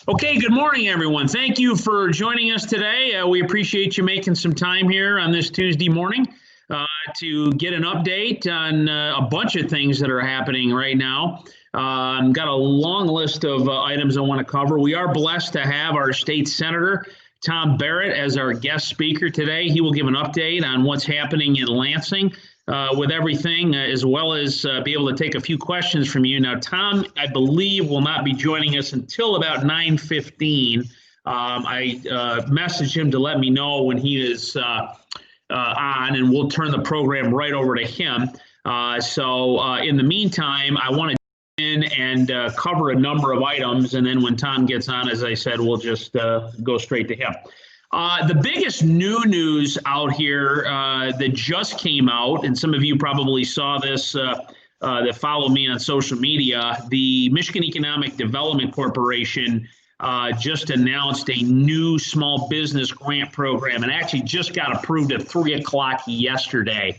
Okay, good morning, everyone. Thank you for joining us today. We appreciate you making some time here on this Tuesday morning to get an update on a bunch of things that are happening right now. Got a long list of items I want to cover. We are blessed to have our state senator, Tom Barrett, as our guest speaker today. He will give an update on what's happening in Lansing with everything, as well as be able to take a few questions from you. Now, Tom, I believe, will not be joining us until about 9:15. I messaged him to let me know when he is on, and we'll turn the program right over to him. So in the meantime, I want to in and cover a number of items, and then when Tom gets on, as I said, we'll just go straight to him. The biggest new news out here that just came out, and some of you probably saw this that follow me on social media, the Michigan Economic Development Corporation just announced a new small business grant program, and actually just got approved at 3 o'clock yesterday.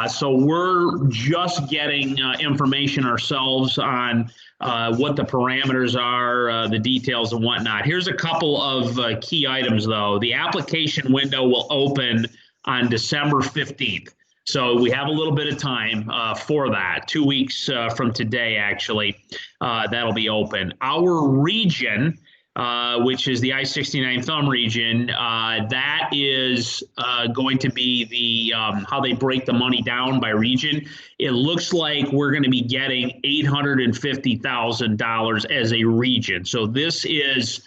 So we're just getting information ourselves on what the parameters are, the details and whatnot. Here's a couple of key items, though. The application window will open on December 15th. So we have a little bit of time for that, 2 weeks from today, actually, that'll be open. Our region, which is the I-69 Thumb region, that is going to be the how they break the money down by region. It looks like we're going to be getting $850,000 as a region. So this is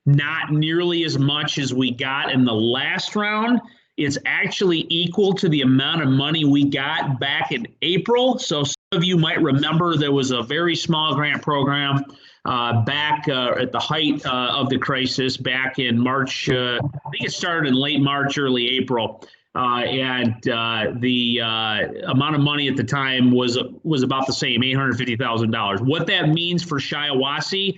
not nearly as much as we got in the last round. It's actually equal to the amount of money we got back in April. So some of you might remember there was a very small grant program back at the height of the crisis back in March. I think it started in late March, early April. And the amount of money at the time was about the same, $850,000. What that means for Shiawassee,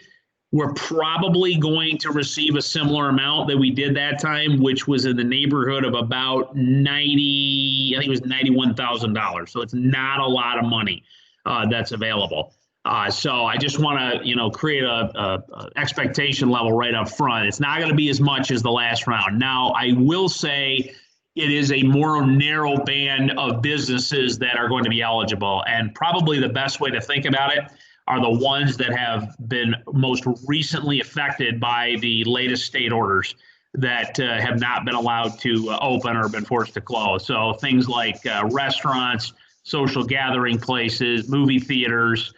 we're probably going to receive a similar amount that we did that time, which was in the neighborhood of about 90, I think it was $91,000. So it's not a lot of money that's available. So I just want to, create a expectation level right up front. It's not going to be as much as the last round. Now, I will say it is a more narrow band of businesses that are going to be eligible. And probably the best way to think about it are the ones that have been most recently affected by the latest state orders that have not been allowed to open or been forced to close. So things like restaurants, social gathering places, movie theaters,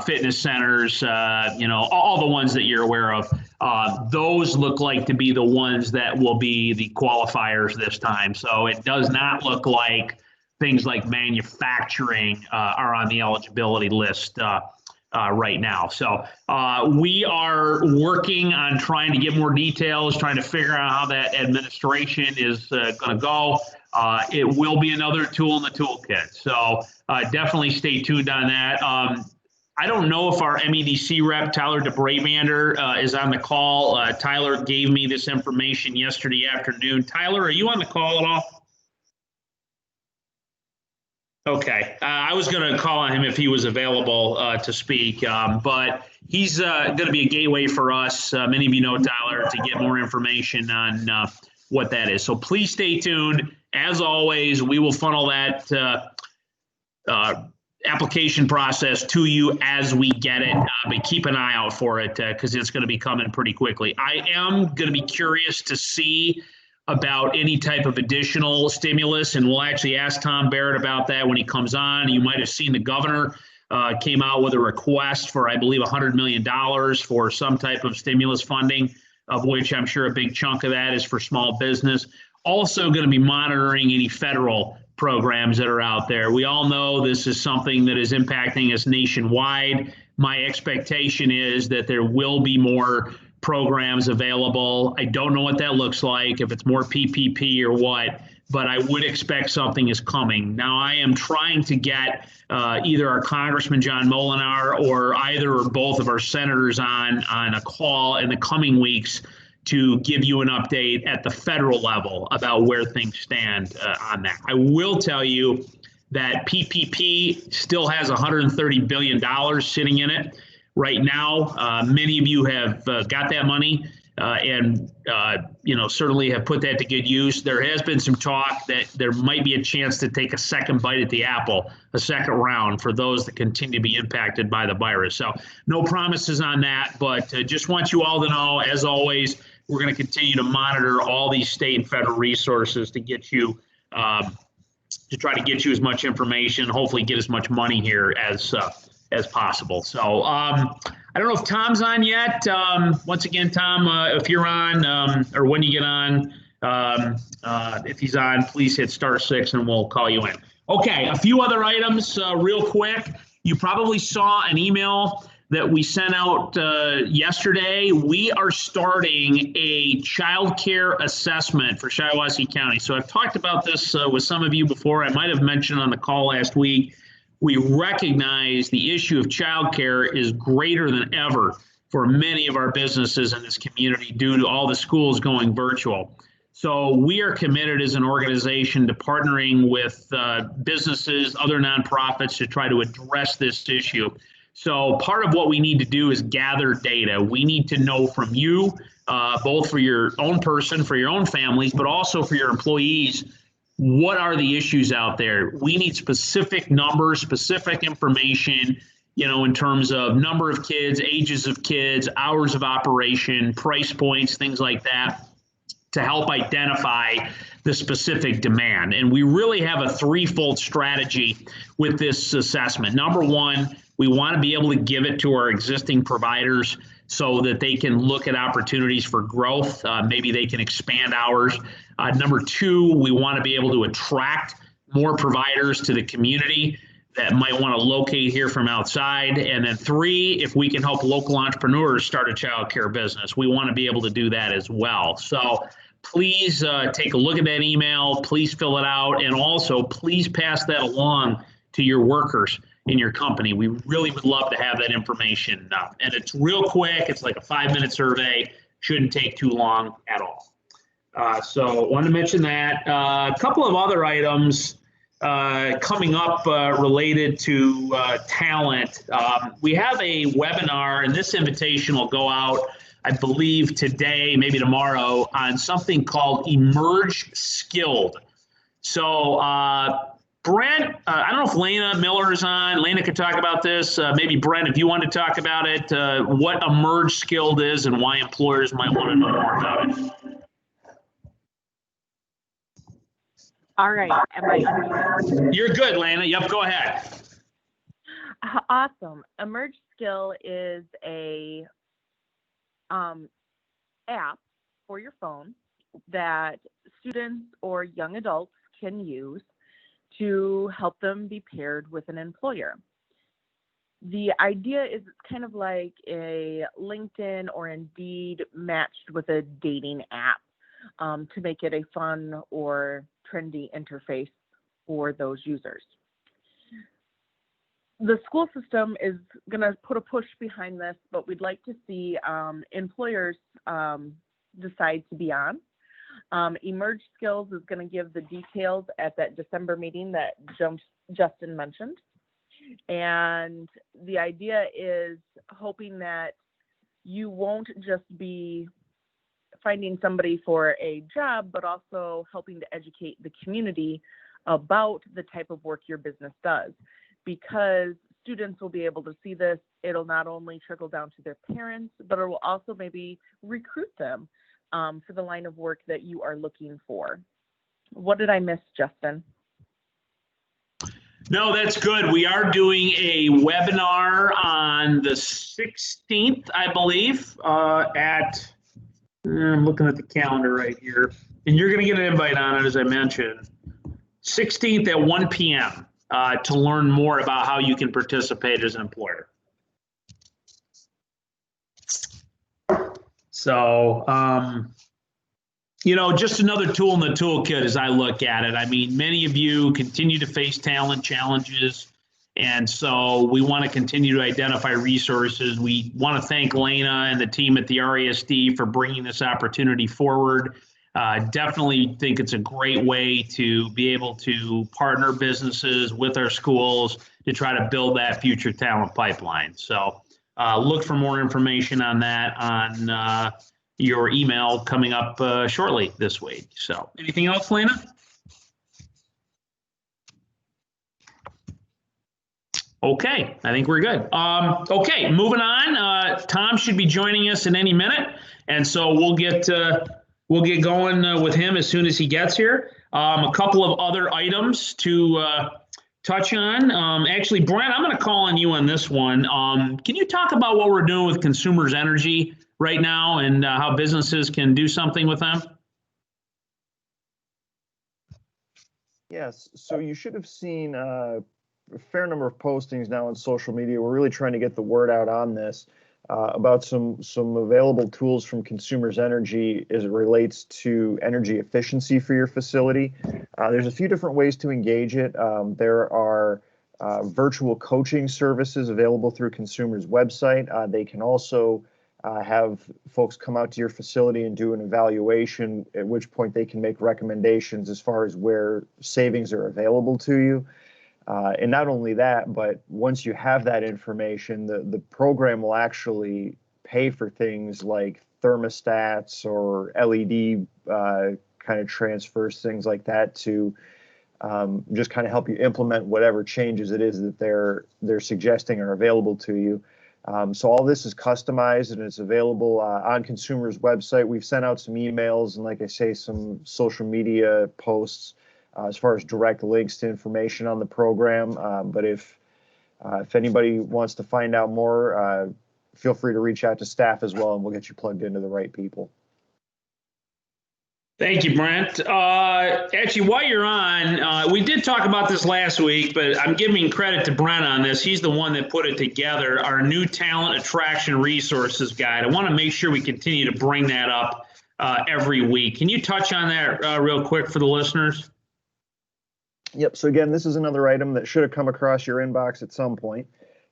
fitness centers, all the ones that you're aware of. Those look like to be the ones that will be the qualifiers this time. So it does not look like things like manufacturing are on the eligibility list right now. So we are working on trying to get more details, trying to figure out how that administration is going to go. It will be another tool in the toolkit. So definitely stay tuned on that. I don't know if our MEDC rep, Tyler DeBravander, is on the call. Tyler gave me this information yesterday afternoon. Tyler, are you on the call at all? Okay. I was going to call on him if he was available to speak, but he's going to be a gateway for us. Many of you know Tyler, to get more information on what that is. So please stay tuned. As always, we will funnel that application process to you as we get it, but keep an eye out for it because it's going to be coming pretty quickly. I am going to be curious to see about any type of additional stimulus, and we'll actually ask Tom Barrett about that when he comes on. You might have seen the governor came out with a request for, I believe, $100 million for some type of stimulus funding, of which I'm sure a big chunk of that is for small business. Also going to be monitoring any federal programs that are out there. We all know this is something that is impacting us nationwide. My expectation is that there will be more programs available. I don't know what that looks like, if it's more PPP or what, but I would expect something is coming. Now, I am trying to get either our Congressman John Molinar or either or both of our senators on a call in the coming weeks to give you an update at the federal level about where things stand on that. I will tell you that PPP still has $130 billion sitting in it. right now. Many of you have got that money and certainly have put that to good use. There has been some talk that there might be a chance to take a second bite at the apple, a second round for those that continue to be impacted by the virus. So no promises on that, but just want you all to know, as always, we're going to continue to monitor all these state and federal resources to get you to try to get you as much information, hopefully get as much money here as possible. So I don't know if Tom's on yet. Once again, Tom, if you're on or when you get on, if he's on, please hit *6 and we'll call you in. Okay, a few other items real quick. You probably saw an email that we sent out yesterday. We are starting a child care assessment for Shiawassee County. So I've talked about this with some of you before. I might have mentioned on the call last week. We recognize the issue of child care is greater than ever for many of our businesses in this community due to all the schools going virtual. So we are committed as an organization to partnering with businesses, other nonprofits to try to address this issue. So part of what we need to do is gather data. We need to know from you, both for your own person, for your own families, but also for your employees, what are the issues out there? We need specific numbers, specific information, in terms of number of kids, ages of kids, hours of operation, price points, things like that, to help identify the specific demand. And we really have a threefold strategy with this assessment. Number one, we want to be able to give it to our existing providers so that they can look at opportunities for growth. Maybe they can expand hours. Number two, we want to be able to attract more providers to the community that might want to locate here from outside. And then three, if we can help local entrepreneurs start a child care business, we want to be able to do that as well. So please take a look at that email. Please fill it out. And also, please pass that along to your workers in your company. We really would love to have that information. And it's real quick. It's like a 5-minute survey. Shouldn't take too long at all. So wanted to mention that. A couple of other items coming up related to talent. We have a webinar, and this invitation will go out, I believe, today, maybe tomorrow, on something called Emerge Skilled. So Brent, I don't know if Lena Miller is on. Lena could talk about this. Maybe Brent, if you want to talk about it, what Emerge Skilled is and why employers might want to know more about it. All right. Am I unmuted? You're good, Lena. Yep, go ahead. Awesome. Emerge Skill is a app for your phone that students or young adults can use to help them be paired with an employer. The idea is it's kind of like a LinkedIn or Indeed matched with a dating app to make it a fun or trendy interface for those users. The school system is going to put a push behind this, but we'd like to see employers decide to be on. Emerge Skills is going to give the details at that December meeting that Justin mentioned. And the idea is hoping that you won't just be finding somebody for a job, but also helping to educate the community about the type of work your business does. Because students will be able to see this, it'll not only trickle down to their parents, but it will also maybe recruit them for the line of work that you are looking for. What did I miss, Justin? No, that's good. We are doing a webinar on the 16th, I believe, at, I'm looking at the calendar right here, and you're going to get an invite on it, as I mentioned, 16th at 1 p.m. To learn more about how you can participate as an employer. So, just another tool in the toolkit as I look at it. I mean, many of you continue to face talent challenges, and so we want to continue to identify resources. We want to thank Lena and the team at the RESD for bringing this opportunity forward. Definitely think it's a great way to be able to partner businesses with our schools to try to build that future talent pipeline. So look for more information on that on your email coming up shortly this week. So anything else, Lena? Okay, I think we're good. Okay, moving on. Tom should be joining us in any minute, and so we'll get going with him as soon as he gets here. A couple of other items to touch on. Actually, Brent, I'm going to call on you on this one. Can you talk about what we're doing with Consumers Energy right now and how businesses can do something with them? Yes, so you should have seen a fair number of postings now on social media. We're really trying to get the word out on this about some available tools from Consumers Energy as it relates to energy efficiency for your facility. There's a few different ways to engage it. There are virtual coaching services available through Consumers website. They can also have folks come out to your facility and do an evaluation, at which point they can make recommendations as far as where savings are available to you. And not only that, but once you have that information, the program will actually pay for things like thermostats or LED kind of transfers, things like that, to just kind of help you implement whatever changes it is that they're suggesting are available to you. So all this is customized and it's available on Consumers website. We've sent out some emails and, like I say, some social media posts as far as direct links to information on the program. But if anybody wants to find out more, feel free to reach out to staff as well, and we'll get you plugged into the right people. Thank you, Brent. Actually, while you're on, we did talk about this last week, but I'm giving credit to Brent on this. He's the one that put it together, our new talent attraction resources guide. I want to make sure we continue to bring that up every week. Can you touch on that real quick for the listeners? Yep. So again, this is another item that should have come across your inbox at some point.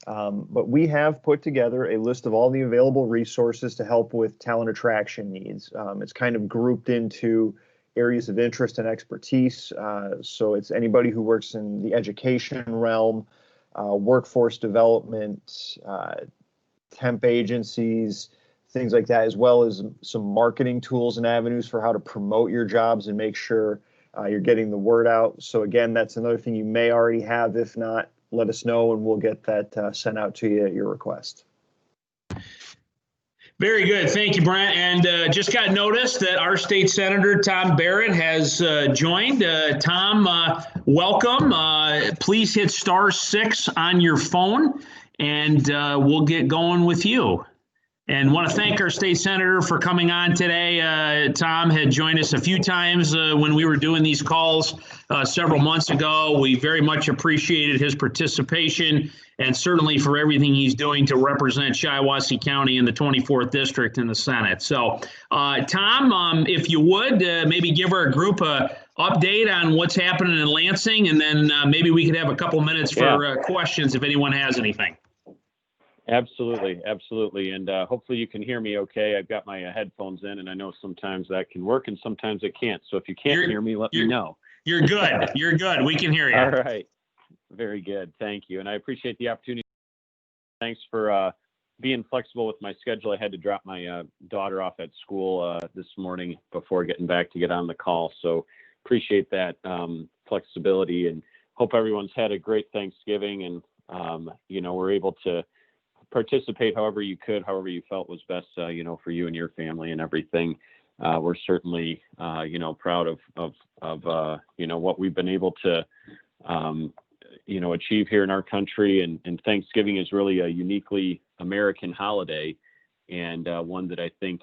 But we have put together a list of all the available resources to help with talent attraction needs. It's kind of grouped into areas of interest and expertise. So it's anybody who works in the education realm, workforce development, temp agencies, things like that, as well as some marketing tools and avenues for how to promote your jobs and make sure you're getting the word out. So again, that's another thing you may already have. If not, let us know and we'll get that sent out to you at your request. Very good. Thank you, Brent. And just got notice that our state senator, Tom Barrett, has joined. Tom, welcome. Please hit *6 on your phone and we'll get going with you. And want to thank our state senator for coming on today. Tom had joined us a few times when we were doing these calls several months ago. We very much appreciated his participation and certainly for everything he's doing to represent Shiawassee County in the 24th District in the Senate. So, Tom, if you would, maybe give our group a update on what's happening in Lansing, and then maybe we could have a couple minutes for questions if anyone has anything. Absolutely. And hopefully you can hear me okay. I've got my headphones in, and I know sometimes that can work and sometimes it can't. So if you can't hear me, let me know. You're good. You're good. We can hear you. All right. Very good. Thank you. And I appreciate the opportunity. Thanks for being flexible with my schedule. I had to drop my daughter off at school this morning before getting back to get on the call. So appreciate that flexibility, and hope everyone's had a great Thanksgiving, and we're able to participate however you could, however you felt was best, for you and your family and everything. We're certainly, proud of what we've been able to, achieve here in our country. And Thanksgiving is really a uniquely American holiday, and one that I think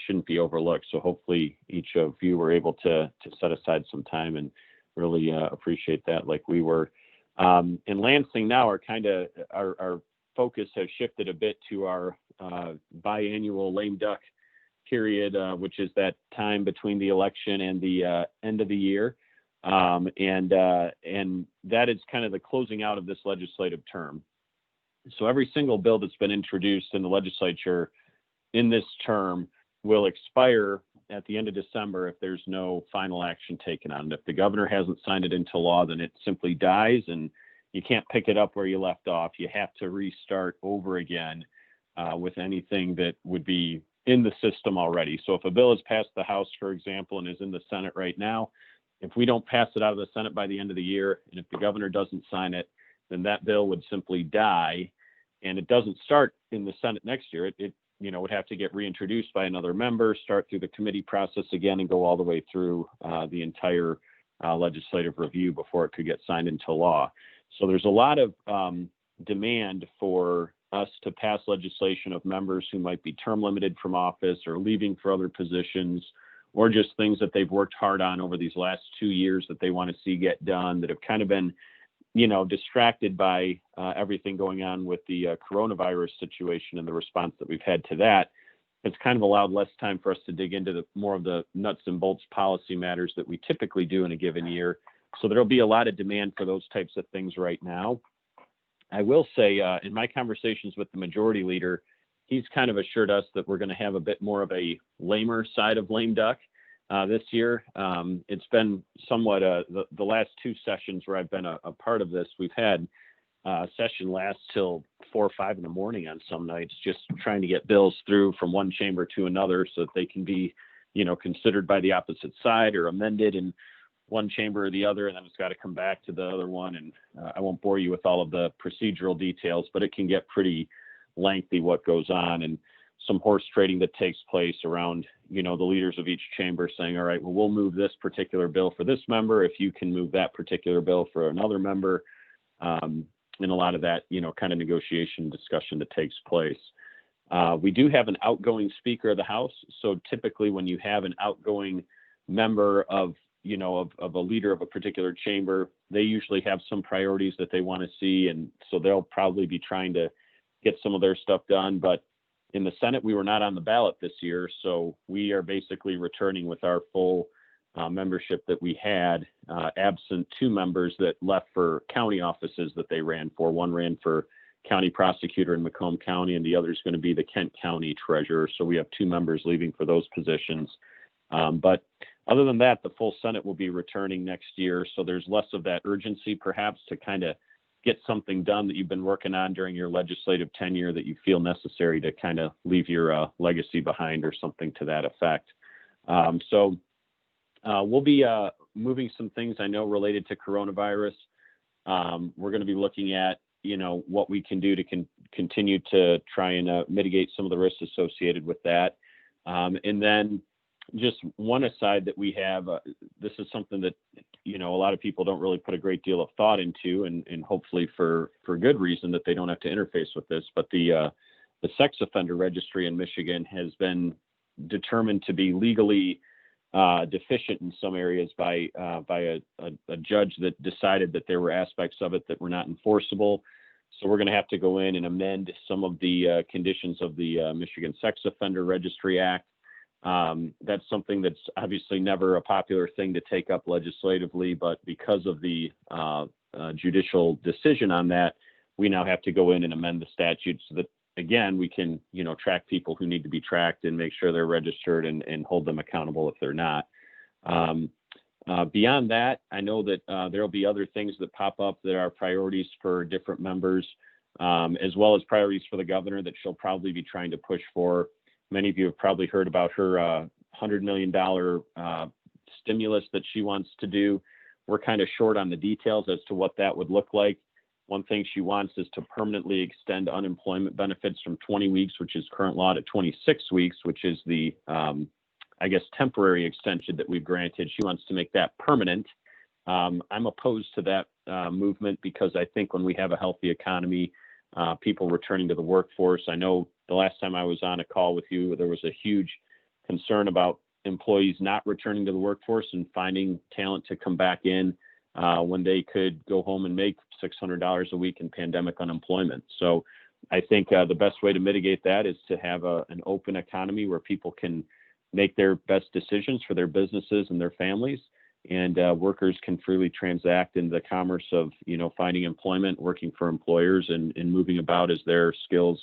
shouldn't be overlooked. So hopefully each of you were able to set aside some time and really appreciate that, like we were. In Lansing now, our focus has shifted a bit to our biannual lame duck period, which is that time between the election and the end of the year. And that is kind of the closing out of this legislative term. So every single bill that's been introduced in the legislature in this term will expire at the end of December if there's no final action taken on it. If the governor hasn't signed it into law, then it simply dies, and you can't pick it up where you left off. You have to restart over again with anything that would be in the system already. So if a bill is passed the House, for example, and is in the Senate right now, if we don't pass it out of the Senate by the end of the year, and if the governor doesn't sign it, then that bill would simply die, and it doesn't start in the Senate next year. It would have to get reintroduced by another member, start through the committee process again, and go all the way through the entire legislative review before it could get signed into law. So there's a lot of demand for us to pass legislation of members who might be term limited from office or leaving for other positions, or just things that they've worked hard on over these last 2 years that they want to see get done, that have kind of been, distracted by everything going on with the coronavirus situation and the response that we've had to that. It's kind of allowed less time for us to dig into more of the nuts and bolts policy matters that we typically do in a given year. So there'll be a lot of demand for those types of things right now. I will say, in my conversations with the majority leader, he's kind of assured us that we're going to have a bit more of a lamer side of lame duck this year. It's been somewhat the last 2 sessions where I've been a part of this. We've had a session last till 4 or 5 in the morning on some nights, just trying to get bills through from one chamber to another so that they can be, considered by the opposite side or amended in one chamber or the other, and then it's got to come back to the other one. And I won't bore you with all of the procedural details, but it can get pretty lengthy what goes on, and some horse trading that takes place around, the leaders of each chamber saying, all right, well, we'll move this particular bill for this member if you can move that particular bill for another member. And a lot of that, kind of negotiation discussion that takes place. We do have an outgoing Speaker of the House. So typically when you have an outgoing member of a leader of a particular chamber, they usually have some priorities that they want to see. And so they'll probably be trying to get some of their stuff done. But in the Senate, we were not on the ballot this year. So we are basically returning with our full membership that we had, absent 2 members that left for county offices that they ran for. One ran for county prosecutor in Macomb County, and the other is going to be the Kent County treasurer. So we have 2 members leaving for those positions. But other than that, the full Senate will be returning next year. So there's less of that urgency, perhaps, to kind of get something done that you've been working on during your legislative tenure that you feel necessary to kind of leave your legacy behind or something to that effect. So we'll be moving some things I know related to coronavirus. We're going to be looking at, what we can do to continue to try and mitigate some of the risks associated with that. And then just one aside that we have, this is something that, a lot of people don't really put a great deal of thought into, and hopefully for good reason that they don't have to interface with this. But the sex offender registry in Michigan has been determined to be legally deficient in some areas by a judge that decided that there were aspects of it that were not enforceable. So we're going to have to go in and amend some of the conditions of the Michigan Sex Offender Registry Act. That's something that's obviously never a popular thing to take up legislatively, but because of the judicial decision on that, we now have to go in and amend the statute so that, again, we can, track people who need to be tracked and make sure they're registered and hold them accountable if they're not. Beyond that, I know that there'll be other things that pop up that are priorities for different members, as well as priorities for the governor that she'll probably be trying to push for. Many of you have probably heard about her $100 million stimulus that she wants to do. We're kind of short on the details as to what that would look like. One thing she wants is to permanently extend unemployment benefits from 20 weeks, which is current law, to 26 weeks, which is the, temporary extension that we've granted. She wants to make that permanent. I'm opposed to that movement because I think when we have a healthy economy, people returning to the workforce, I know the last time I was on a call with you, there was a huge concern about employees not returning to the workforce and finding talent to come back in when they could go home and make $600 a week in pandemic unemployment. So I think the best way to mitigate that is to have an open economy where people can make their best decisions for their businesses and their families, and workers can freely transact in the commerce of, finding employment, working for employers, and moving about as their skills,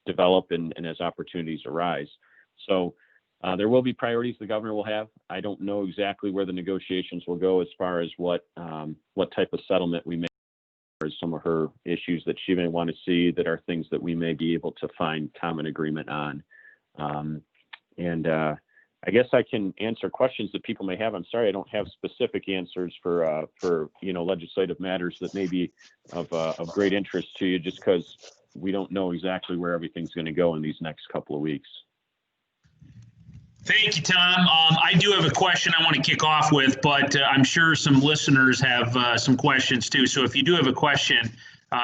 develop and as opportunities arise. So there will be priorities the governor will have. I don't know exactly where the negotiations will go as far as what type of settlement we make some of her issues that she may want to see that are things that we may be able to find common agreement on. I guess I can answer questions that people may have. I'm sorry, I don't have specific answers for legislative matters that may be of great interest to you, just because we don't know exactly where everything's going to go in these next couple of weeks. Thank you, Tom. I do have a question I want to kick off with, but I'm sure some listeners have some questions too. So if you do have a question,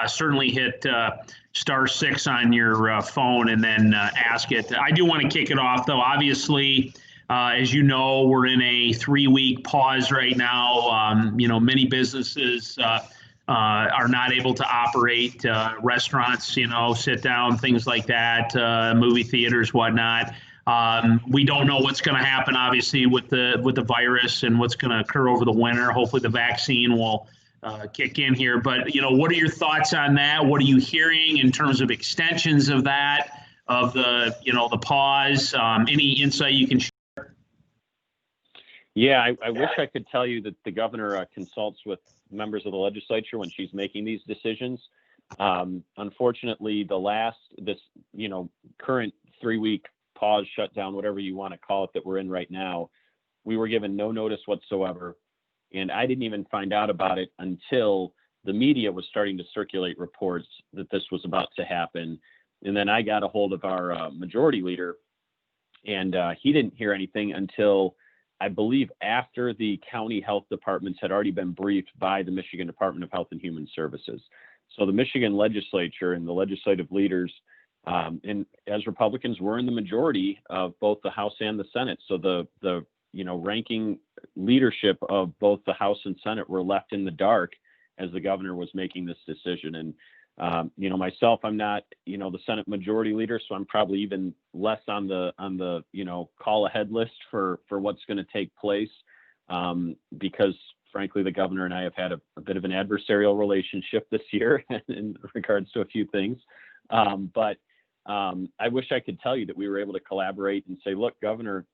certainly hit *6 on your phone and then ask it. I do want to kick it off, though. Obviously, as you know, we're in a 3-week pause right now. Many businesses are not able to operate, restaurants, sit down, things like that, movie theaters, whatnot. We don't know what's going to happen, obviously, with the virus and what's going to occur over the winter. Hopefully the vaccine will kick in here. But, what are your thoughts on that? What are you hearing in terms of extensions of that, of the pause? Any insight you can share? Yeah, I wish I could tell you that the governor consults with members of the legislature when she's making these decisions. Unfortunately, this current 3-week pause, shutdown, whatever you want to call it, that we're in right now, we were given no notice whatsoever. And I didn't even find out about it until the media was starting to circulate reports that this was about to happen. And then I got a hold of our majority leader, and he didn't hear anything until, I believe, after the county health departments had already been briefed by the Michigan Department of Health and Human Services. So the Michigan legislature and the legislative leaders, and as Republicans, we're in the majority of both the House and the Senate. So the ranking leadership of both the House and Senate were left in the dark as the governor was making this decision. And myself, I'm not the Senate majority leader, so I'm probably even less on the call ahead list for what's going to take place, because frankly, the governor and I have had a bit of an adversarial relationship this year in regards to a few things. But I wish I could tell you that we were able to collaborate and say, look, Governor,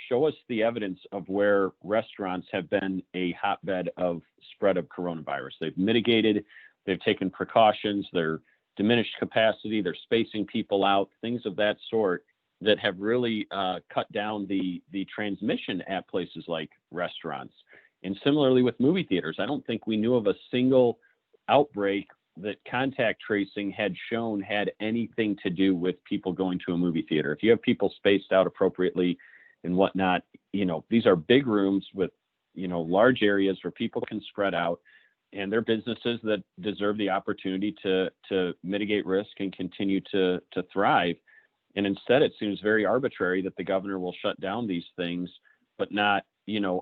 show us the evidence of where restaurants have been a hotbed of spread of coronavirus. They've mitigated, they've taken precautions, they're diminished capacity, they're spacing people out, things of that sort that have really cut down the transmission at places like restaurants. And similarly with movie theaters, I don't think we knew of a single outbreak that contact tracing had shown had anything to do with people going to a movie theater. If you have people spaced out appropriately and whatnot, these are big rooms with, large areas where people can spread out, and they're businesses that deserve the opportunity to mitigate risk and continue to thrive. And instead, it seems very arbitrary that the governor will shut down these things, but not,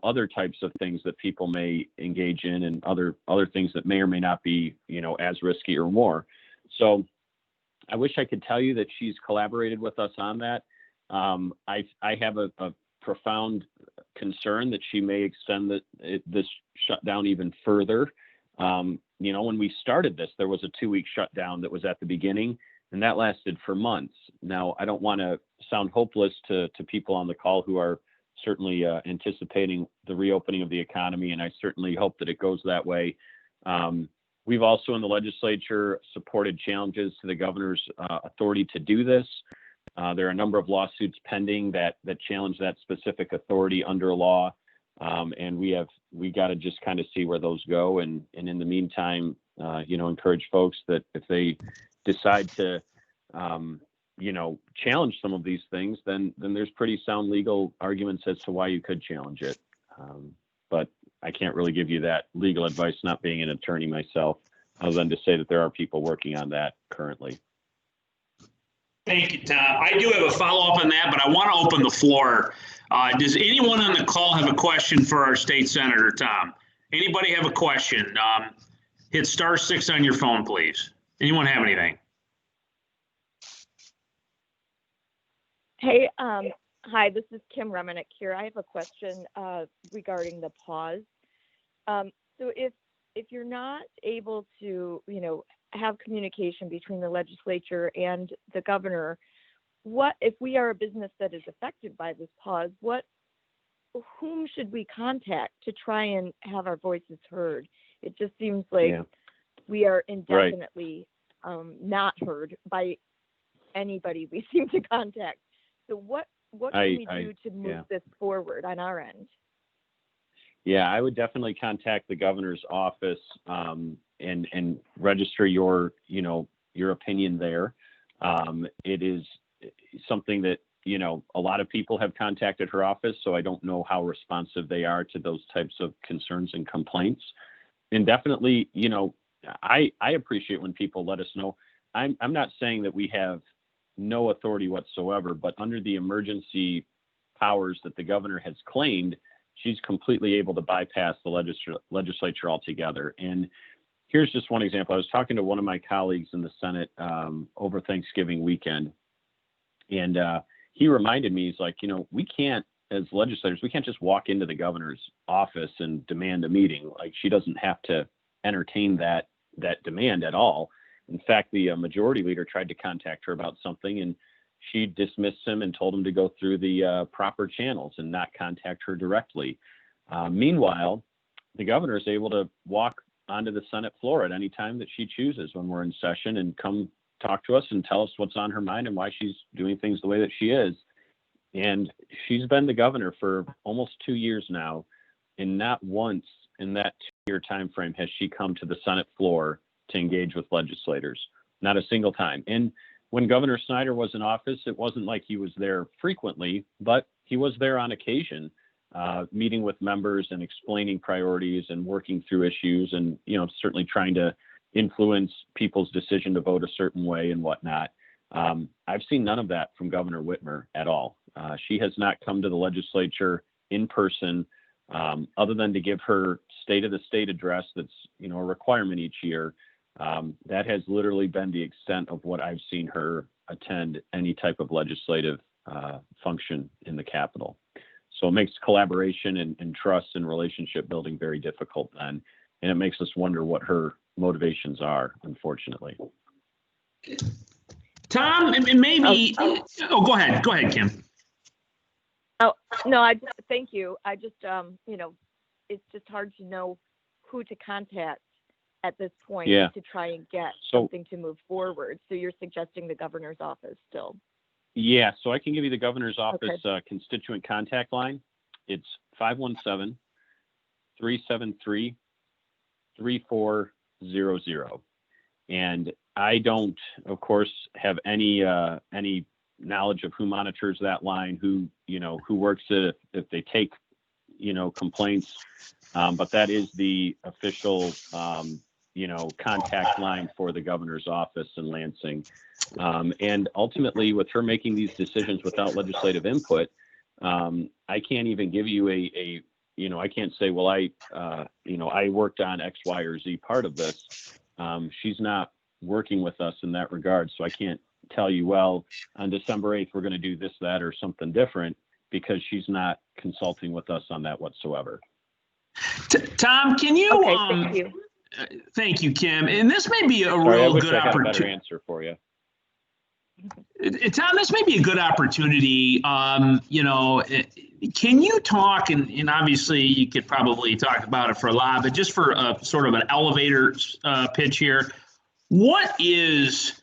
other types of things that people may engage in, and other things that may or may not be, as risky or more. So I wish I could tell you that she's collaborated with us on that. I have a profound concern that she may extend this shutdown even further. When we started this, there was a 2-week shutdown that was at the beginning, and that lasted for months. Now, I don't want to sound hopeless to people on the call who are certainly anticipating the reopening of the economy, and I certainly hope that it goes that way. We've also in the legislature supported challenges to the governor's authority to do this. There are a number of lawsuits pending that challenge that specific authority under law, and we got to just kind of see where those go. And in the meantime, encourage folks that if they decide to challenge some of these things, then there's pretty sound legal arguments as to why you could challenge it. But I can't really give you that legal advice, not being an attorney myself, other than to say that there are people working on that currently. Thank you, Tom. I do have a follow-up on that, but I want to open the floor. Does anyone on the call have a question for our state senator, Tom? Anybody have a question? Hit *6 on your phone, please. Anyone have anything? Hey, hi, this is Kim Remenick here. I have a question regarding the pause. So if you're not able to, have communication between the legislature and the governor, what if we are a business that is affected by this pause? Whom should we contact to try and have our voices heard? It just seems like we are indefinitely not heard by anybody we seem to contact. So what can we do to move this forward on our end? Yeah, I would definitely contact the governor's office and register your opinion there. It is something that, a lot of people have contacted her office, so I don't know how responsive they are to those types of concerns and complaints. And definitely, I appreciate when people let us know. I'm not saying that we have no authority whatsoever, but under the emergency powers that the governor has claimed, she's completely able to bypass the legislature altogether. And here's just one example. I was talking to one of my colleagues in the Senate over Thanksgiving weekend, and he reminded me, he's like, we can't, as legislators, we can't just walk into the governor's office and demand a meeting. Like, she doesn't have to entertain that demand at all. In fact, the majority leader tried to contact her about something, and she dismissed him and told him to go through the proper channels and not contact her directly. Meanwhile, the governor is able to walk onto the Senate floor at any time that she chooses when we're in session and come talk to us and tell us what's on her mind and why she's doing things the way that she is. And she's been the governor for almost 2 years now, and not once in that 2-year time frame has she come to the Senate floor to engage with legislators. Not a single time. And when Governor Snyder was in office, it wasn't like he was there frequently, but he was there on occasion, meeting with members and explaining priorities and working through issues, and certainly trying to influence people's decision to vote a certain way and whatnot. I've seen none of that from Governor Whitmer at all. She has not come to the legislature in person, other than to give her State of the State address that's a requirement each year. That has literally been the extent of what I've seen her attend any type of legislative function in the Capitol. So it makes collaboration and trust and relationship building very difficult then. And it makes us wonder what her motivations are, unfortunately. Tom, and maybe, go ahead, Kim. Oh, no, thank you. I just, it's just hard to know who to contact at this point to try and get something to move forward. So you're suggesting the governor's office still? Yeah, so I can give you the governor's office constituent contact line. It's 517-373-3400. And I don't, of course, have any knowledge of who monitors that line, who works it, if they take, complaints. But that is the official, contact line for the governor's office in Lansing. And ultimately, with her making these decisions without legislative input, I can't even give you I can't say, well, I worked on X, Y, or Z part of this. She's not working with us in that regard. So I can't tell you, well, on December 8th, we're going to do this, that, or something different, because she's not consulting with us on that whatsoever. Tom, can you? Okay, thank you. Thank you, Kim. And this may be a real good opportunity. I had a better answer for you. Tom, this may be a good opportunity. Can you talk, and obviously you could probably talk about it for a lot, but just for a sort of an elevator pitch here, what is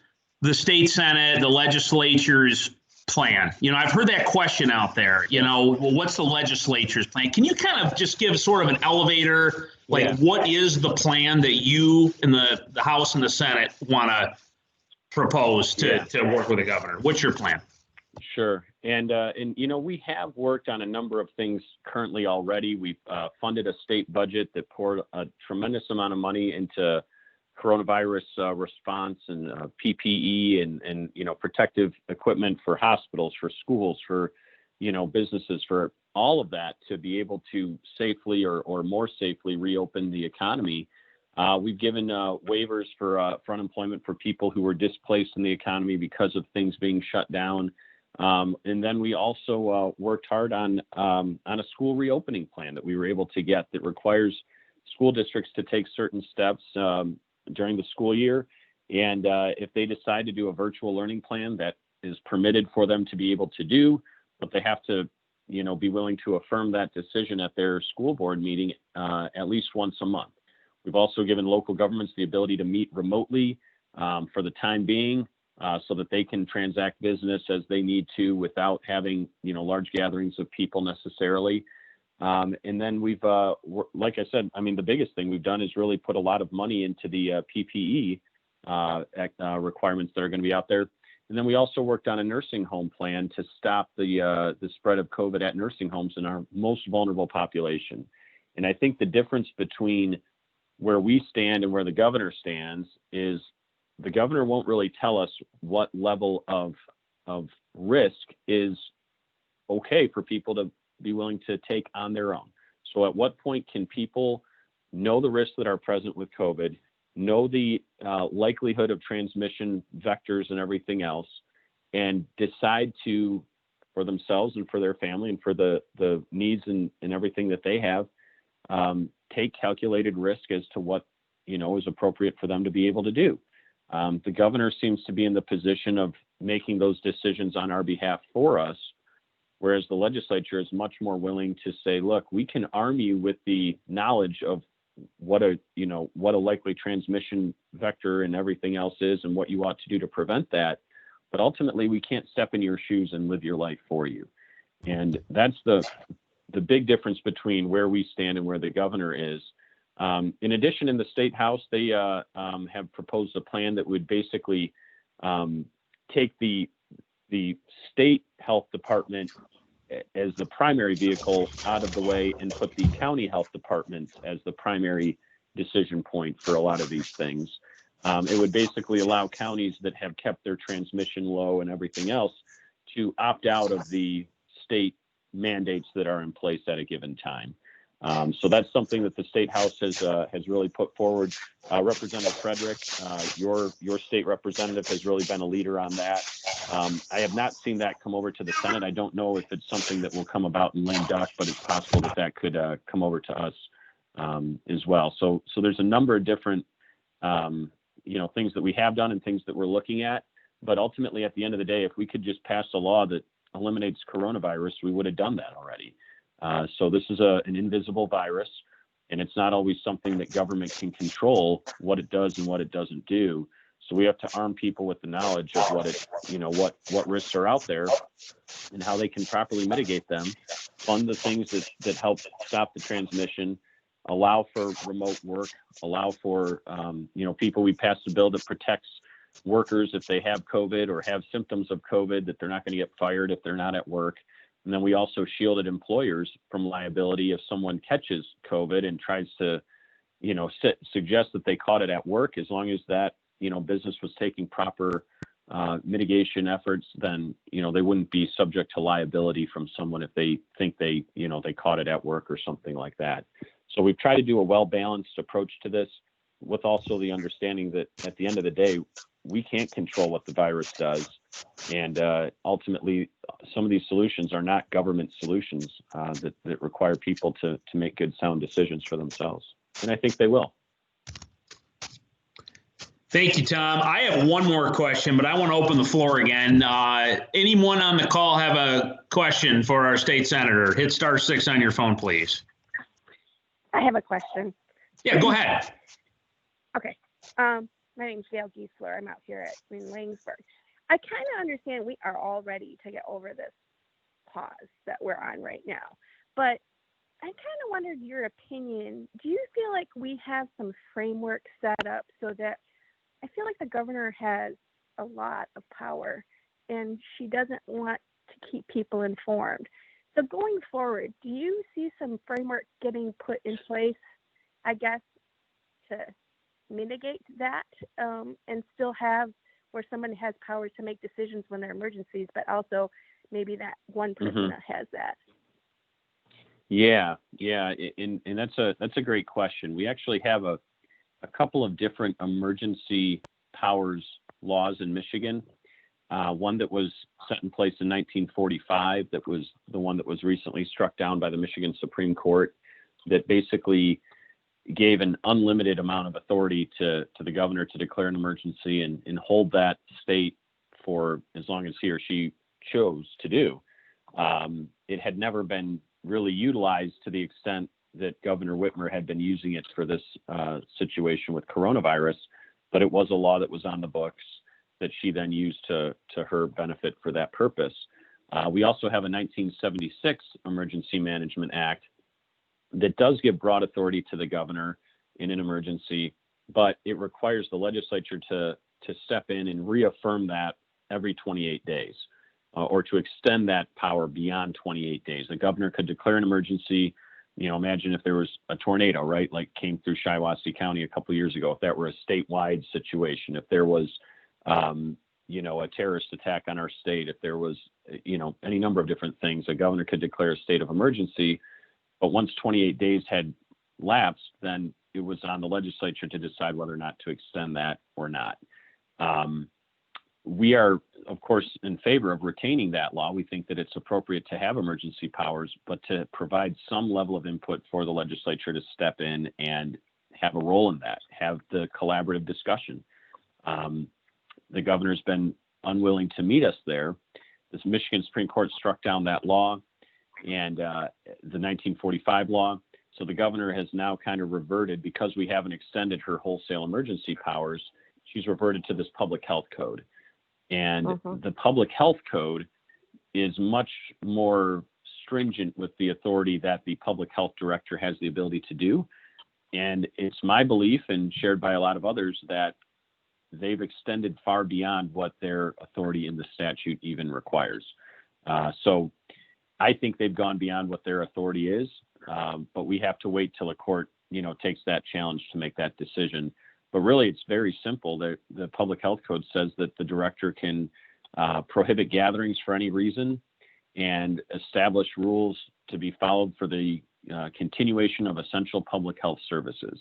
the state Senate, the legislature's plan? I've heard that question out there, well, what's the legislature's plan? Can you kind of just give sort of an elevator, what is the plan that you in the House and the Senate want to propose to work with the governor? What's your plan? Sure. And we have worked on a number of things currently already. We've funded a state budget that poured a tremendous amount of money into coronavirus response and PPE and protective equipment for hospitals, for schools, for businesses, for all of that to be able to safely or more safely reopen the economy. We've given waivers for unemployment for people who were displaced in the economy because of things being shut down. And then we also worked hard on a school reopening plan that we were able to get that requires school districts to take certain steps during the school year. And if they decide to do a virtual learning plan, that is permitted for them to be able to do, but they have to, be willing to affirm that decision at their school board meeting at least once a month. We've also given local governments the ability to meet remotely for the time being, so that they can transact business as they need to without having, large gatherings of people necessarily. And then we've, like I said, I mean, the biggest thing we've done is really put a lot of money into the PPE requirements that are going to be out there. And then we also worked on a nursing home plan to stop the spread of COVID at nursing homes in our most vulnerable population. And I think the difference between where we stand and where the governor stands is the governor won't really tell us what level of risk is okay for people to be willing to take on their own. So at what point can people know the risks that are present with COVID, know the likelihood of transmission vectors and everything else, and decide to, for themselves and for their family and for the needs and everything that they have, take calculated risk as to what, is appropriate for them to be able to do. The governor seems to be in the position of making those decisions on our behalf for us, whereas the legislature is much more willing to say, look, we can arm you with the knowledge of what a likely transmission vector and everything else is and what you ought to do to prevent that. But ultimately, we can't step in your shoes and live your life for you. And that's the big difference between where we stand and where the governor is. In addition, in the state house, they have proposed a plan that would basically take the state health department as the primary vehicle out of the way and put the county health department as the primary decision point for a lot of these things. It would basically allow counties that have kept their transmission low and everything else to opt out of the state mandates that are in place at a given time. So that's something that the state house has really put forward. Representative Frederick, your state representative, has really been a leader on that. I have not seen that come over to the Senate. I don't know if it's something that will come about in lame duck, but it's possible that could come over to us as well. So there's a number of different things that we have done and things that we're looking at. But ultimately, at the end of the day, if we could just pass a law that eliminates coronavirus, we would have done that already. So this is an invisible virus, and it's not always something that government can control what it does and what it doesn't do. So we have to arm people with the knowledge of what risks are out there and how they can properly mitigate them, fund the things that help stop the transmission, allow for remote work, allow for, people. We passed a bill that protects workers if they have COVID or have symptoms of COVID, that they're not going to get fired if they're not at work. And then we also shielded employers from liability if someone catches COVID and tries to, suggest that they caught it at work. As long as that, business was taking proper mitigation efforts, then, they wouldn't be subject to liability from someone if they think they caught it at work or something like that. So we've tried to do a well-balanced approach to this, with also the understanding that at the end of the day, we can't control what the virus does. And ultimately, some of these solutions are not government solutions that require people to make good, sound decisions for themselves. And I think they will. Thank you, Tom. I have one more question, but I want to open the floor again. Anyone on the call have a question for our state senator? Hit *6 on your phone, please. I have a question. Yeah, go ahead. Okay. My name's Gail Giesler. I'm out here at Green Langsburg. I kind of understand we are all ready to get over this pause that we're on right now. But I kind of wondered your opinion. Do you feel like we have some framework set up so that I feel like the governor has a lot of power and she doesn't want to keep people informed? So going forward, do you see some framework getting put in place, I guess, to mitigate that and still have where someone has powers to make decisions when there are emergencies, but also maybe that one person that has that? Yeah, and that's a great question. We actually have a couple of different emergency powers laws in Michigan. One that was set in place in 1945, that was the one that was recently struck down by the Michigan Supreme Court, that basically gave an unlimited amount of authority to the governor to declare an emergency and hold that state for as long as he or she chose to do. It had never been really utilized to the extent that Governor Whitmer had been using it for this situation with coronavirus, but it was a law that was on the books that she then used to her benefit for that purpose. We also have a 1976 Emergency Management Act that does give broad authority to the governor in an emergency, but it requires the legislature to step in and reaffirm that every 28 days, or to extend that power beyond 28 days. The governor could declare an emergency. You know, imagine if there was a tornado, right, like came through Shiawassee County a couple of years ago, if that were a statewide situation, if there was, you know, a terrorist attack on our state, if there was, you know, any number of different things, a governor could declare a state of emergency. But once 28 days had lapsed, then it was on the legislature to decide whether or not to extend that or not. We are, of course, in favor of retaining that law. We think that it's appropriate to have emergency powers, but to provide some level of input for the legislature to step in and have a role in that, have the collaborative discussion. The governor's been unwilling to meet us there. This Michigan Supreme Court struck down that law and the 1945 law. So the governor has now kind of reverted, because we haven't extended her wholesale emergency powers, she's reverted to this public health code. And the public health code is much more stringent with the authority that the public health director has the ability to do. And it's my belief, and shared by a lot of others, that they've extended far beyond what their authority in the statute even requires. So I think they've gone beyond what their authority is, but we have to wait till a court, you know, takes that challenge to make that decision. But really, it's very simple. The public health code says that the director can prohibit gatherings for any reason and establish rules to be followed for the continuation of essential public health services.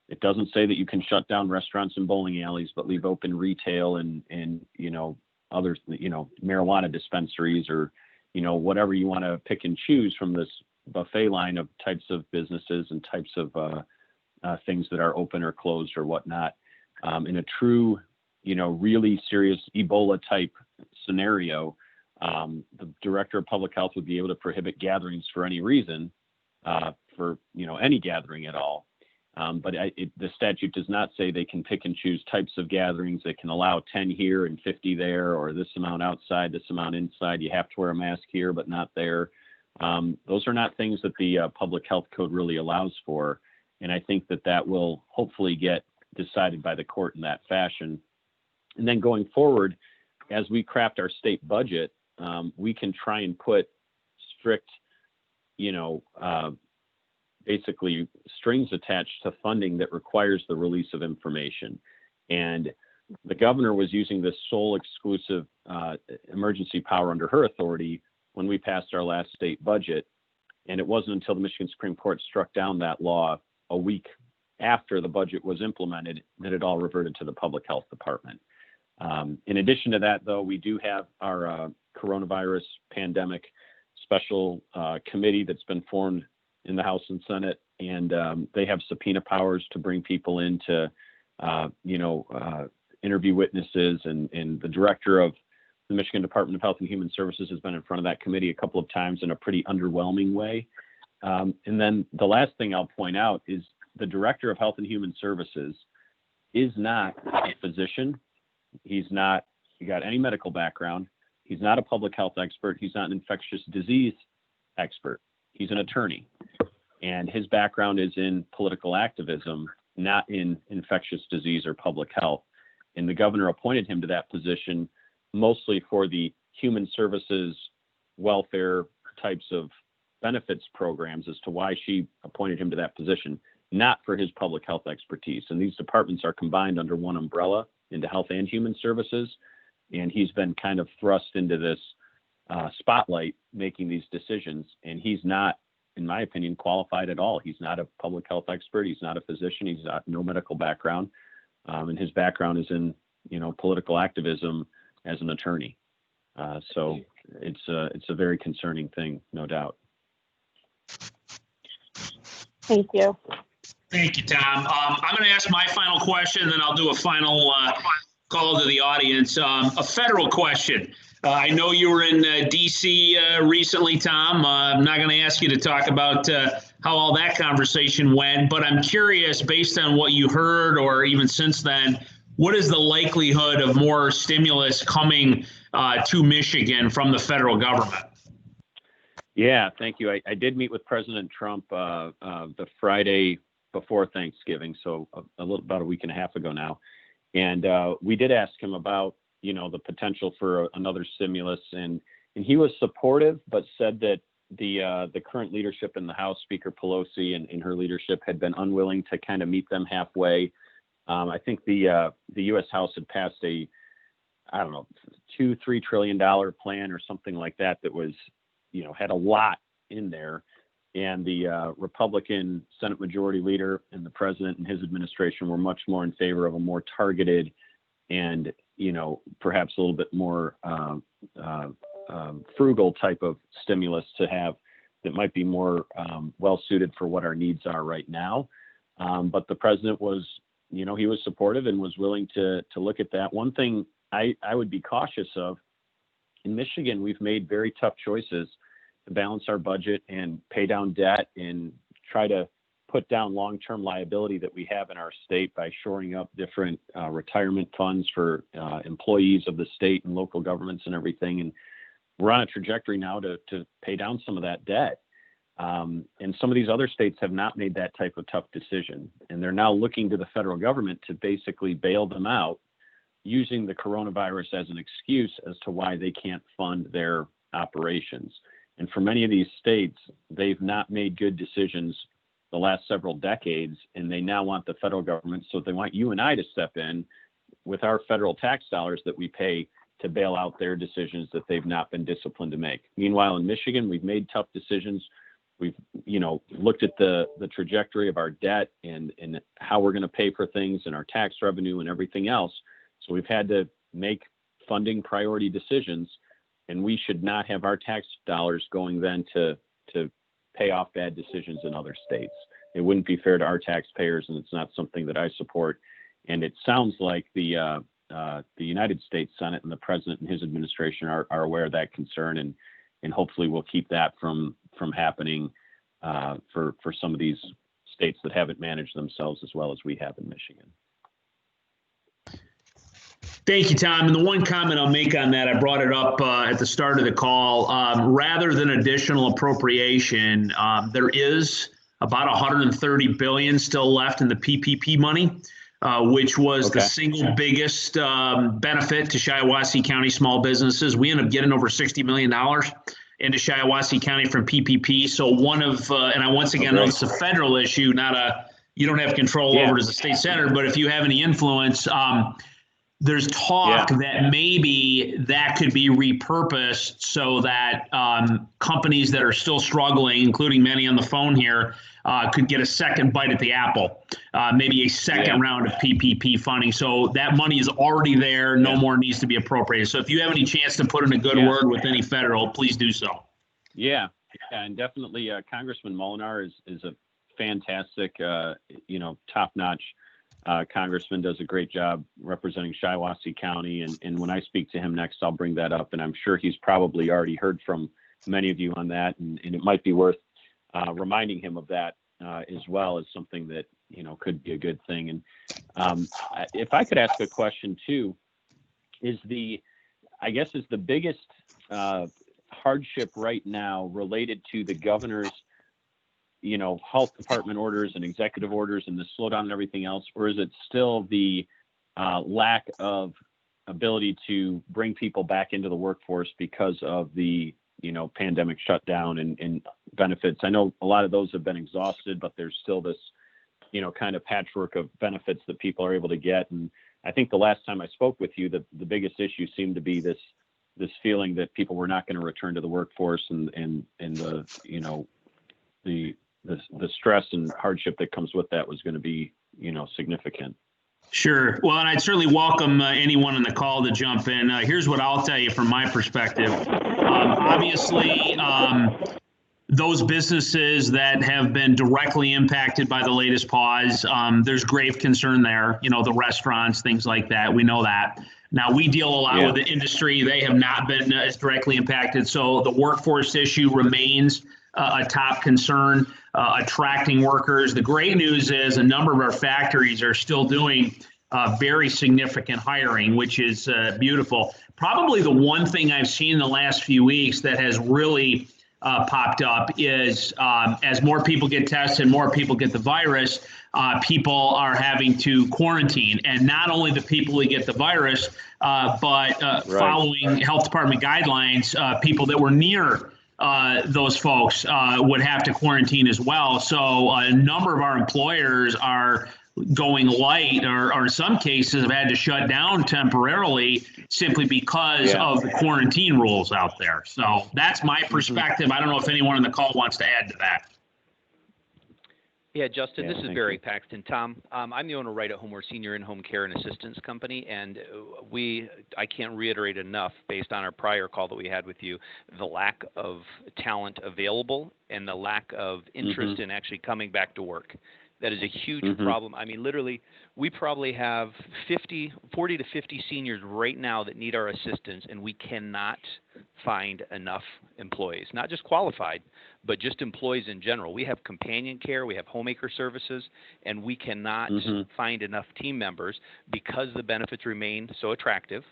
It doesn't say that you can shut down restaurants and bowling alleys, but leave open retail and you know, other, you know, marijuana dispensaries, or, you know, whatever you want to pick and choose from this buffet line of types of businesses and types of things that are open or closed or whatnot. In a true, you know, really serious Ebola type scenario, the director of public health would be able to prohibit gatherings for any reason, for, you know, any gathering at all. But the statute does not say they can pick and choose types of gatherings. They can allow 10 here and 50 there, or this amount outside, this amount inside. You have to wear a mask here, but not there. Those are not things that the public health code really allows for. And I think that that will hopefully get decided by the court in that fashion. And then going forward, as we craft our state budget, we can try and put strict, you know, basically strings attached to funding that requires the release of information. And the governor was using this sole exclusive emergency power under her authority when we passed our last state budget. And it wasn't until the Michigan Supreme Court struck down that law a week after the budget was implemented that it all reverted to the public health department. In addition to that, though, we do have our coronavirus pandemic special committee that's been formed in the House and Senate, and they have subpoena powers to bring people in to, you know, interview witnesses, and the director of the Michigan Department of Health and Human Services has been in front of that committee a couple of times in a pretty underwhelming way. And then the last thing I'll point out is the director of Health and Human Services is not a physician. He's not got any medical background. He's not a public health expert. He's not an infectious disease expert. He's an attorney. And his background is in political activism, not in infectious disease or public health. And the governor appointed him to that position mostly for the human services, welfare types of benefits programs, as to why she appointed him to that position, not for his public health expertise. And these departments are combined under one umbrella, into Health and Human Services. And he's been kind of thrust into this spotlight making these decisions. And he's not, in my opinion, qualified at all. He's not a public health expert. He's not a physician. He's got no medical background. And his background is in, you know, political activism as an attorney. So it's a very concerning thing, no doubt. Thank you. Thank you, Tom. I'm going to ask my final question, then I'll do a final call to the audience. A federal question. I know you were in D.C. recently, Tom. I'm not going to ask you to talk about how all that conversation went, but I'm curious, based on what you heard or even since then, what is the likelihood of more stimulus coming to Michigan from the federal government? Yeah, thank you. I did meet with President Trump the Friday before Thanksgiving, so about a week and a half ago now. And we did ask him about, the potential for another stimulus, and he was supportive, but said that the current leadership in the House, Speaker Pelosi and her leadership, had been unwilling to kind of meet them halfway. I think the U.S. House had passed a, $2-3 trillion plan or something like that was, had a lot in there. And the Republican Senate Majority Leader and the President and his administration were much more in favor of a more targeted and, perhaps a little bit more frugal type of stimulus to have that might be more well suited for what our needs are right now. But the president was, he was supportive and was willing to look at that. One thing I would be cautious of, in Michigan, we've made very tough choices to balance our budget and pay down debt and try to put down long-term liability that we have in our state by shoring up different retirement funds for employees of the state and local governments and everything. And we're on a trajectory now to pay down some of that debt. And some of these other states have not made that type of tough decision. And they're now looking to the federal government to basically bail them out, using the coronavirus as an excuse as to why they can't fund their operations. And for many of these states, they've not made good decisions the last several decades, and they now want the federal government, so they want you and I to step in with our federal tax dollars that we pay to bail out their decisions that they've not been disciplined to make. Meanwhile, in Michigan, we've made tough decisions. We've, looked at the trajectory of our debt and how we're going to pay for things and our tax revenue and everything else. So we've had to make funding priority decisions, and we should not have our tax dollars going then to pay off bad decisions in other states. It wouldn't be fair to our taxpayers, and it's not something that I support. And it sounds like the United States Senate and the president and his administration are aware of that concern, and hopefully we'll keep that from happening for some of these states that haven't managed themselves as well as we have in Michigan. Thank you, Tom. And the one comment I'll make on that, I brought it up at the start of the call. Rather than additional appropriation, there is about $130 billion still left in the PPP money, which was the single biggest benefit to Shiawassee County small businesses. We ended up getting over $60 million into Shiawassee County from PPP. So one of, and I once again know it's a federal issue, you don't have control over it as a state senator, but if you have any influence, there's talk that maybe that could be repurposed so that companies that are still struggling, including many on the phone here, could get a second bite at the apple, maybe a second round of PPP funding. So that money is already there. No more needs to be appropriated. So if you have any chance to put in a good word with any federal, please do so. Yeah, and definitely Congressman Molinar is a fantastic, top-notch congressman, does a great job representing Shiawassee County. And when I speak to him next, I'll bring that up. And I'm sure he's probably already heard from many of you on that. And it might be worth reminding him of that as well as something that, could be a good thing. And if I could ask a question too, is the biggest hardship right now related to the governor's health department orders and executive orders and the slowdown and everything else, or is it still the lack of ability to bring people back into the workforce because of the, pandemic shutdown and benefits? I know a lot of those have been exhausted, but there's still this, kind of patchwork of benefits that people are able to get. And I think the last time I spoke with you, the biggest issue seemed to be this feeling that people were not going to return to the workforce and the, the stress and hardship that comes with that was going to be, significant. Sure. Well, and I'd certainly welcome anyone on the call to jump in. Here's what I'll tell you from my perspective. Obviously, those businesses that have been directly impacted by the latest pause, there's grave concern there, the restaurants, things like that. We know that. Now, we deal a lot with the industry. They have not been as directly impacted. So the workforce issue remains a top concern. attracting workers. The great news is a number of our factories are still doing very significant hiring, which is beautiful. Probably the one thing I've seen in the last few weeks that has really popped up is as more people get tested, more people get the virus, people are having to quarantine. And not only the people who get the virus, but following health department guidelines, people that were near those folks would have to quarantine as well. So a number of our employers are going light, or in some cases have had to shut down temporarily simply because of the quarantine rules out there. So that's my perspective. I don't know if anyone on the call wants to add to that. Yeah, Justin, this is Barry Paxton. Tom, I'm the owner right at home. We're senior in-home care and assistance company, and I can't reiterate enough, based on our prior call that we had with you, the lack of talent available and the lack of interest in actually coming back to work. That is a huge problem. I mean, literally, we probably have 40 to 50 seniors right now that need our assistance, and we cannot find enough employees, not just qualified, but just employees in general. We have companion care, we have homemaker services, and we cannot find enough team members because the benefits remain so attractive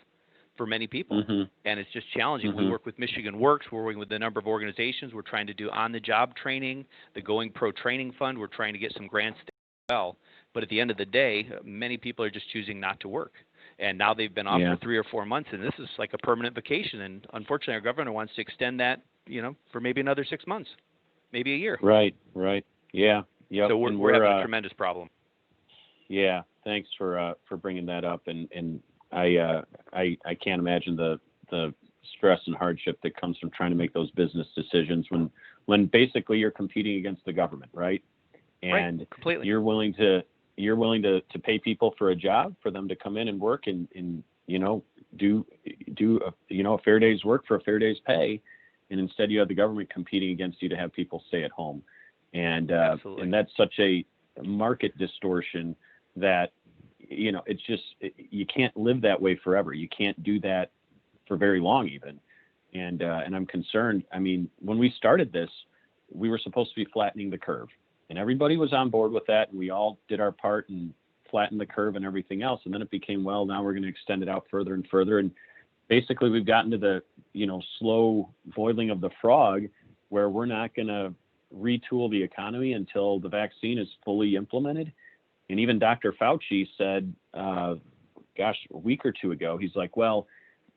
for many people, and it's just challenging. We work with Michigan Works. We're working with a number of organizations. We're trying to do on-the-job training, the Going Pro Training Fund. We're trying to get some grants as well. But at the end of the day, many people are just choosing not to work. And now they've been off for 3 or 4 months, and this is like a permanent vacation. And unfortunately, our governor wants to extend that, for maybe another 6 months, maybe a year. Right. Yeah. Yep. So we're having a tremendous problem. Yeah. Thanks for bringing that up. And I can't imagine the stress and hardship that comes from trying to make those business decisions when basically you're competing against the government, right? And completely. You're willing to pay people for a job, for them to come in and work and do a fair day's work for a fair day's pay, and instead you have the government competing against you to have people stay at home, and that's such a market distortion that it's just, you can't live that way forever. You can't do that for very long even. And I'm concerned. I mean, when we started this, we were supposed to be flattening the curve, and everybody was on board with that. And we all did our part and flattened the curve and everything else. And then it became, well, now we're going to extend it out further and further. And basically we've gotten to the, slow boiling of the frog, where we're not going to retool the economy until the vaccine is fully implemented. And even Dr. Fauci said, a week or two ago, he's like, well,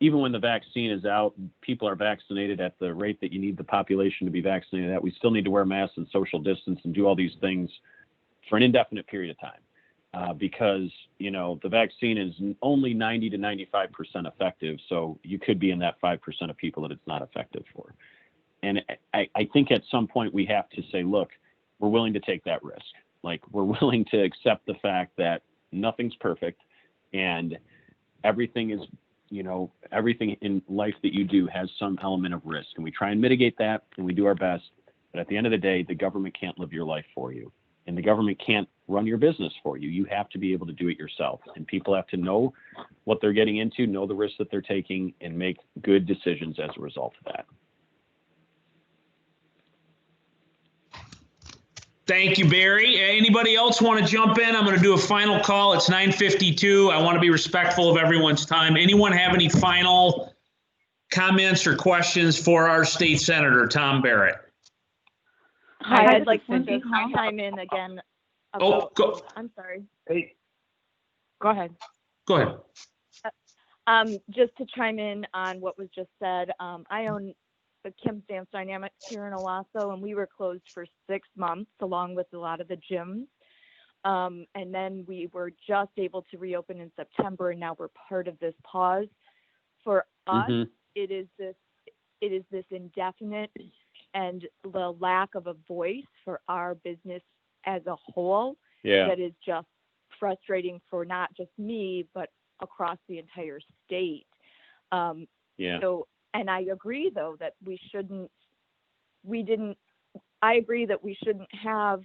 even when the vaccine is out, people are vaccinated at the rate that you need the population to be vaccinated at. We still need to wear masks and social distance and do all these things for an indefinite period of time, because, the vaccine is only 90 to 95% effective. So you could be in that 5% of people that it's not effective for. And I think at some point we have to say, look, we're willing to take that risk. Like, we're willing to accept the fact that nothing's perfect, and everything is, everything in life that you do has some element of risk, and we try and mitigate that, and we do our best. But at the end of the day, the government can't live your life for you, and the government can't run your business for you. You have to be able to do it yourself, and people have to know what they're getting into, know the risks that they're taking, and make good decisions as a result of that. Thank you, Barry. Anybody else want to jump in? I'm going to do a final call. It's 9:52. I want to be respectful of everyone's time. Anyone have any final comments or questions for our state senator, Tom Barrett? Hi, I'd like to just chime in again. Go. I'm sorry. Hey. Go ahead. Go ahead. Just to chime in on what was just said, I own the Kim's Dance Dynamics here in Owasso, and we were closed for 6 months along with a lot of the gyms. And then we were just able to reopen in September, and now we're part of this pause. For us, it is this indefinite and the lack of a voice for our business as a whole that is just frustrating for not just me, but across the entire state. So, and I agree, though, that we shouldn't have,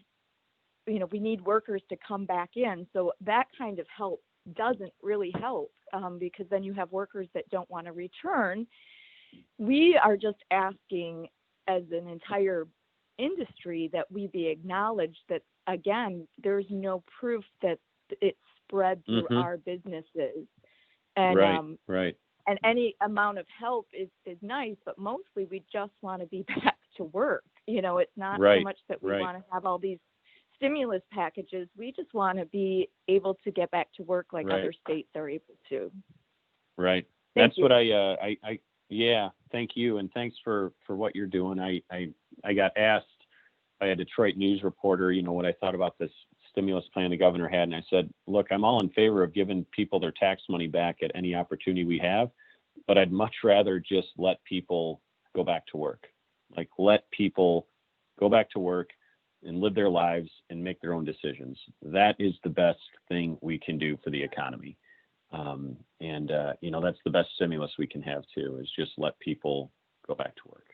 we need workers to come back in. So that kind of help doesn't really help, because then you have workers that don't want to return. We are just asking, as an entire industry that we be acknowledged that, again, there's no proof that it spread through our businesses. And, right. And any amount of help is nice, but mostly we just want to be back to work. You know, it's not so much that we want to have all these stimulus packages. We just want to be able to get back to work like other states are able to. Right. Thank That's you. what yeah, thank you. And thanks for what you're doing. I got asked by a Detroit news reporter, you know, what I thought about this stimulus plan the governor had. And I said, look, I'm all in favor of giving people their tax money back at any opportunity we have, but I'd much rather just let people go back to work. Like, let people go back to work and live their lives and make their own decisions. That is the best thing we can do for the economy. You know, that's the best stimulus we can have too, is just let people go back to work.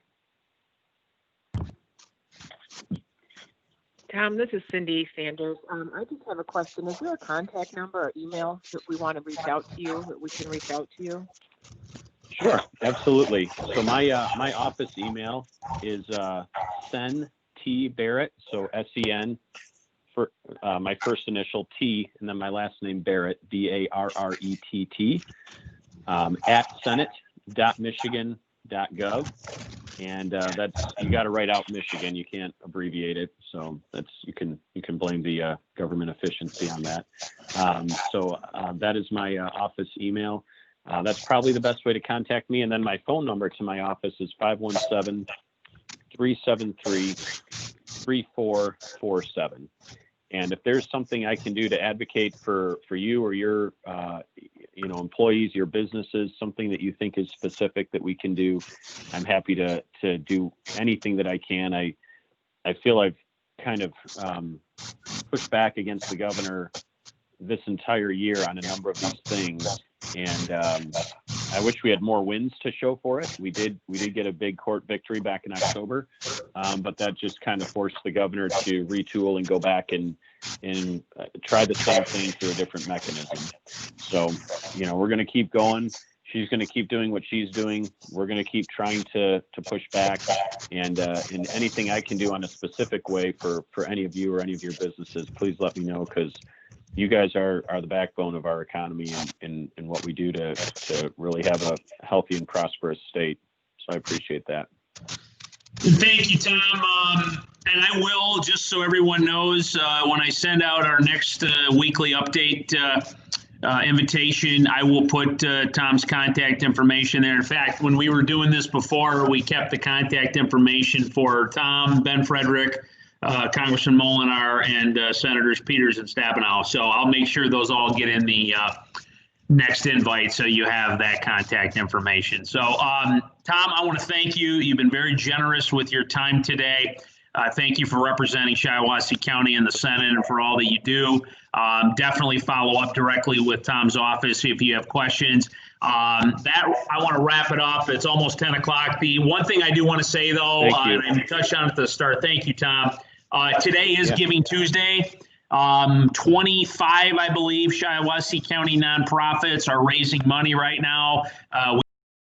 Tom, this is Cindy Sanders. I just have a question. Is there a contact number or email that we want to reach out to you, that we can reach out to you? Sure, absolutely. So my office email is Sen T Barrett, so SEN for my first initial T and then my last name Barrett, BARRETT, at senate.michigan.gov. And that's, you got to write out Michigan. You can't abbreviate it. So that's, you can blame the government efficiency on that. So that is my office email. That's probably the best way to contact me. And then my phone number to my office is 517-373-3447. And if there's something I can do to advocate for you or your employees, your businesses, something that you think is specific that we can do, I'm happy to do anything that I can. I feel I've kind of pushed back against the governor this entire year on a number of these things, and I wish we had more wins to show for it. We did get a big court victory back in October, but that just kind of forced the governor to retool and go back and try the same thing through a different mechanism. So, you know, we're going to keep going. She's going to keep doing what she's doing. We're going to keep trying to push back, and anything I can do on a specific way for any of you or any of your businesses, please let me know, because you guys are the backbone of our economy and what we do to really have a healthy and prosperous state. So I appreciate that. Thank you, Tom. And I will, just so everyone knows, when I send out our next weekly update invitation, I will put Tom's contact information there. In fact, when we were doing this before, we kept the contact information for Tom, Ben Frederick, Congressman Molinar, and Senators Peters and Stabenow. So I'll make sure those all get in the next invite, so you have that contact information. So Tom, I want to thank you. You've been very generous with your time today. Thank you for representing Shiawassee County in the Senate and for all that you do. Definitely follow up directly with Tom's office if you have questions. I want to wrap it up. It's almost 10 o'clock. The one thing I do want to say, though, and I touched on it at the start. Thank you, Tom. Today is Giving Tuesday. 25, I believe, Shiawassee County nonprofits are raising money right now.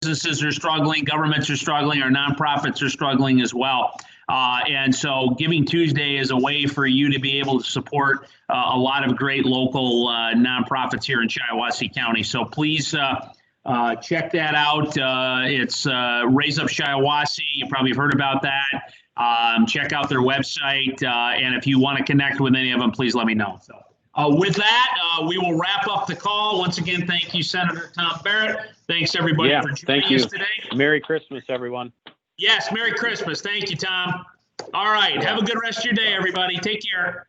Businesses are struggling, governments are struggling, our nonprofits are struggling as well. And so Giving Tuesday is a way for you to be able to support a lot of great local nonprofits here in Shiawassee County. So please check that out. It's Raise Up Shiawassee. You probably have heard about that. Check out their website. And if you want to connect with any of them, please let me know. So with that, we will wrap up the call. Once again, thank you, Senator Tom Barrett. Thanks, everybody, for joining us today. Merry Christmas, everyone. Yes, Merry Christmas. Thank you, Tom. All right. Have a good rest of your day, everybody. Take care.